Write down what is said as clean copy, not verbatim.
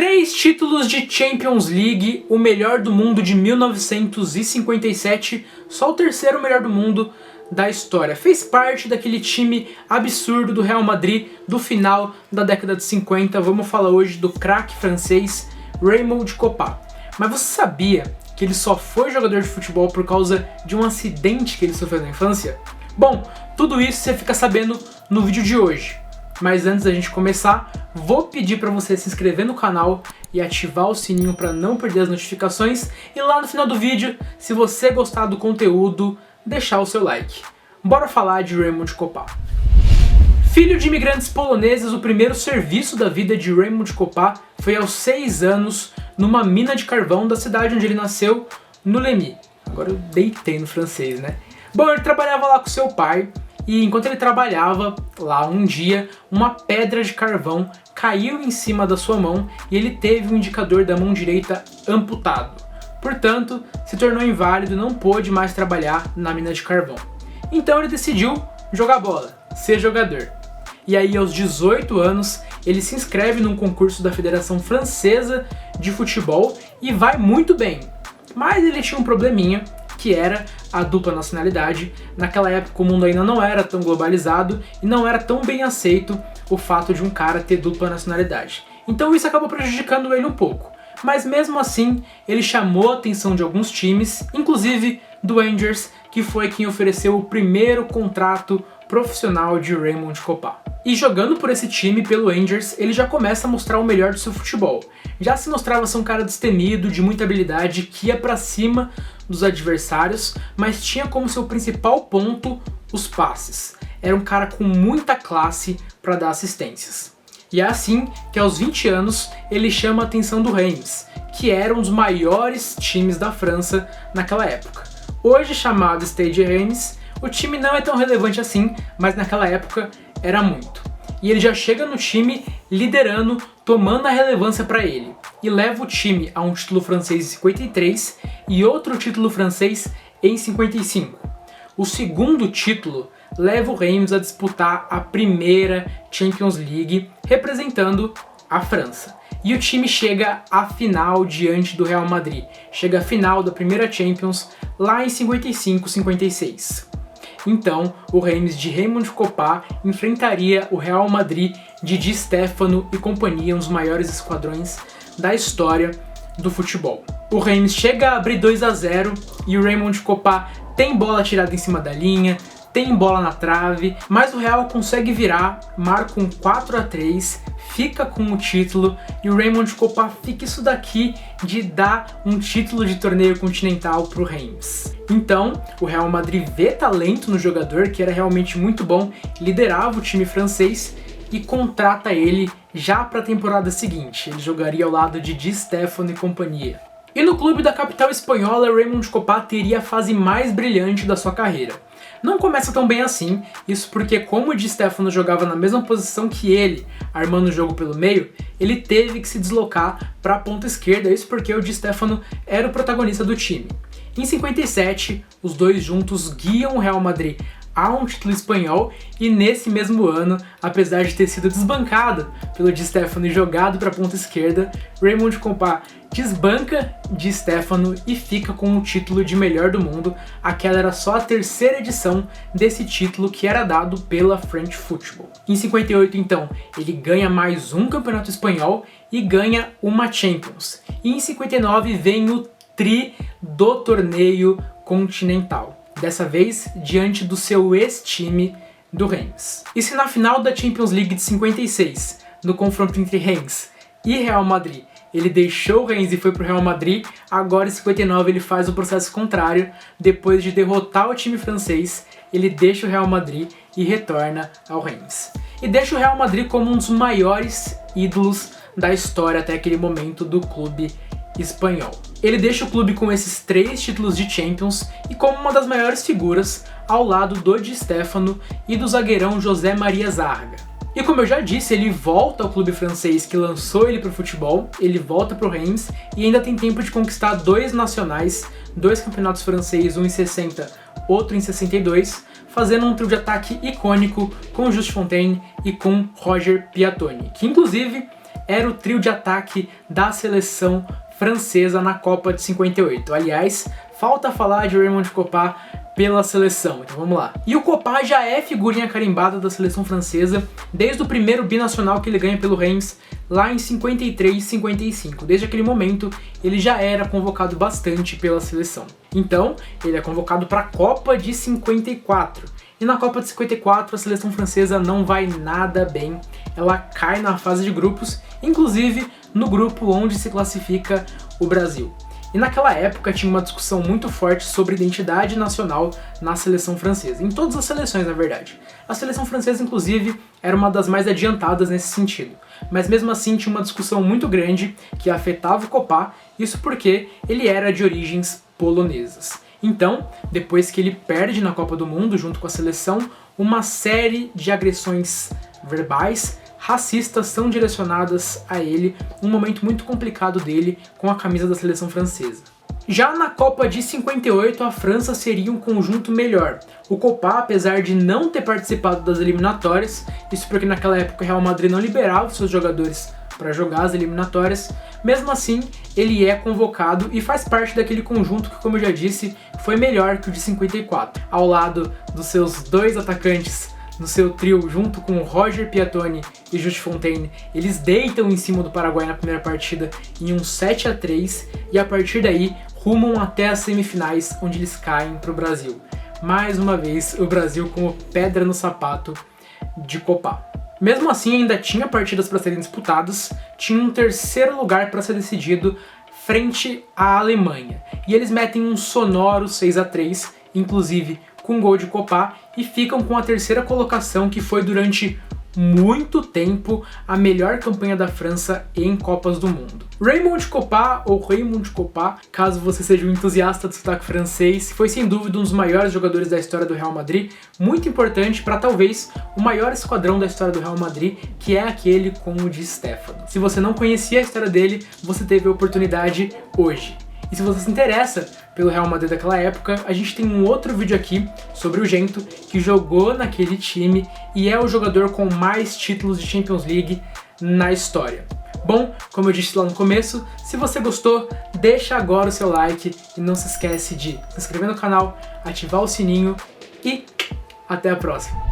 3 títulos de Champions League, o melhor do mundo de 1957, só o terceiro melhor do mundo da história. Fez parte daquele time absurdo do Real Madrid do final da década de 50. Vamos falar hoje do craque francês Raymond Kopa. Mas você sabia que ele só foi jogador de futebol por causa de um acidente que ele sofreu na infância? Bom, tudo isso você fica sabendo no vídeo de hoje. Mas antes da gente começar, vou pedir para você se inscrever no canal e ativar o sininho para não perder as notificações. E lá no final do vídeo, se você gostar do conteúdo, deixar o seu like. Bora falar de Raymond Kopa. Filho de imigrantes poloneses, o primeiro serviço da vida de Raymond Kopa foi aos 6 anos numa mina de carvão da cidade onde ele nasceu, no Lemy. Agora eu deitei no francês, né? Bom, ele trabalhava lá com seu pai. E enquanto ele trabalhava lá um dia, uma pedra de carvão caiu em cima da sua mão e ele teve o indicador da mão direita amputado. Portanto, se tornou inválido e não pôde mais trabalhar na mina de carvão. Então ele decidiu jogar bola, ser jogador. E aí aos 18 anos, ele se inscreve num concurso da Federação Francesa de Futebol e vai muito bem. Mas ele tinha um probleminha, que era a dupla nacionalidade. Naquela época o mundo ainda não era tão globalizado e não era tão bem aceito o fato de um cara ter dupla nacionalidade. Então isso acabou prejudicando ele um pouco. Mas mesmo assim, ele chamou a atenção de alguns times, inclusive do Rangers, que foi quem ofereceu o primeiro contrato profissional de Raymond Kopa. E jogando por esse time, pelo Rangers, ele já começa a mostrar o melhor do seu futebol. Já se mostrava ser um cara destemido, de muita habilidade, que ia pra cima dos adversários, mas tinha como seu principal ponto os passes. Era um cara com muita classe para dar assistências. E é assim que aos 20 anos ele chama a atenção do Reims, que era um dos maiores times da França naquela época. Hoje chamado Stade Reims, o time não é tão relevante assim, mas naquela época era muito. E ele já chega no time liderando, tomando a relevância para ele. E leva o time a um título francês em 53 e outro título francês em 55. O segundo título leva o Reims a disputar a primeira Champions League, representando a França. E o time chega à final diante do Real Madrid. Chega à final da primeira Champions lá em 55-56. Então, o Reims de Raymond Kopa enfrentaria o Real Madrid de Di Stéfano e companhia, um dos maiores esquadrões da história do futebol. O Reims chega a abrir 2-0 e o Raymond Kopa tem bola tirada em cima da linha, tem bola na trave, mas o Real consegue virar, marca um 4-3, fica com o título e o Raymond Kopa fica isso daqui de dar um título de torneio continental pro Reims. Então, o Real Madrid vê talento no jogador, que era realmente muito bom, liderava o time francês e contrata ele já para a temporada seguinte. Ele jogaria ao lado de Di Stéfano e companhia. E no clube da capital espanhola, Raymond Kopa teria a fase mais brilhante da sua carreira. Não começa tão bem assim, isso porque como o Di Stéfano jogava na mesma posição que ele, armando o jogo pelo meio, ele teve que se deslocar para a ponta esquerda, isso porque o Di Stéfano era o protagonista do time. Em 57, os dois juntos guiam o Real Madrid a um título espanhol e nesse mesmo ano, apesar de ter sido desbancado pelo Di Stéfano e jogado para a ponta esquerda, Raymond Kopa desbanca Di Stéfano e fica com o título de melhor do mundo. Aquela era só a terceira edição desse título que era dado pela French Football. Em 58, então, ele ganha mais um campeonato espanhol e ganha uma Champions. E em 59 vem o tri do torneio continental. Dessa vez diante do seu ex-time do Reims. E se na final da Champions League de 56, no confronto entre Reims e Real Madrid, ele deixou o Reims e foi pro Real Madrid, agora em 59 ele faz o processo contrário. Depois de derrotar o time francês, ele deixa o Real Madrid e retorna ao Reims. E deixa o Real Madrid como um dos maiores ídolos da história até aquele momento do clube espanhol. Ele deixa o clube com esses 3 títulos de Champions e como uma das maiores figuras ao lado do Di Stéfano e do zagueirão José Maria Zarga. E como eu já disse, ele volta ao clube francês que lançou ele para o futebol, ele volta para o Reims e ainda tem tempo de conquistar 2 nacionais, 2 campeonatos franceses, um em 60, outro em 62, fazendo um trio de ataque icônico com Just Fontaine e com Roger Piatoni, que inclusive era o trio de ataque da seleção francesa na Copa de 58. Aliás, falta falar de Raymond Kopa pela seleção, então vamos lá. E o Kopa já é figurinha carimbada da seleção francesa desde o primeiro binacional que ele ganha pelo Reims lá em 53 e 55. Desde aquele momento ele já era convocado bastante pela seleção. Então ele é convocado para a Copa de 54. E na Copa de 54 a seleção francesa não vai nada bem, ela cai na fase de grupos, inclusive no grupo onde se classifica o Brasil. E naquela época tinha uma discussão muito forte sobre identidade nacional na seleção francesa, em todas as seleções na verdade. A seleção francesa inclusive era uma das mais adiantadas nesse sentido, mas mesmo assim tinha uma discussão muito grande que afetava o Kopa, isso porque ele era de origens polonesas. Então, depois que ele perde na Copa do Mundo junto com a seleção, uma série de agressões verbais racistas são direcionadas a ele, um momento muito complicado dele com a camisa da seleção francesa. Já na Copa de 58, a França seria um conjunto melhor. O Kopa, apesar de não ter participado das eliminatórias, isso porque naquela época o Real Madrid não liberava os seus jogadores para jogar as eliminatórias, mesmo assim ele é convocado e faz parte daquele conjunto que, como eu já disse, foi melhor que o de 54. Ao lado dos seus dois atacantes no seu trio, junto com Roger Piatoni e Just Fontaine, eles deitam em cima do Paraguai na primeira partida em um 7-3 e a partir daí rumam até as semifinais, onde eles caem para o Brasil. Mais uma vez, o Brasil como pedra no sapato de Kopa. Mesmo assim, ainda tinha partidas para serem disputadas, tinha um terceiro lugar para ser decidido frente à Alemanha. E eles metem um sonoro 6-3, inclusive com gol de Kopa, e ficam com a terceira colocação, que foi durante muito tempo a melhor campanha da França em Copas do Mundo. Raymond Kopa, ou Raymond Kopa, caso você seja um entusiasta do sotaque francês, foi sem dúvida um dos maiores jogadores da história do Real Madrid, muito importante para talvez o maior esquadrão da história do Real Madrid, que é aquele com o Di Stéfano. Se você não conhecia a história dele, você teve a oportunidade hoje. E se você se interessa pelo Real Madrid daquela época, a gente tem um outro vídeo aqui sobre o Gento, que jogou naquele time e é o jogador com mais títulos de Champions League na história. Bom, como eu disse lá no começo, se você gostou, deixa agora o seu like e não se esquece de se inscrever no canal, ativar o sininho e até a próxima!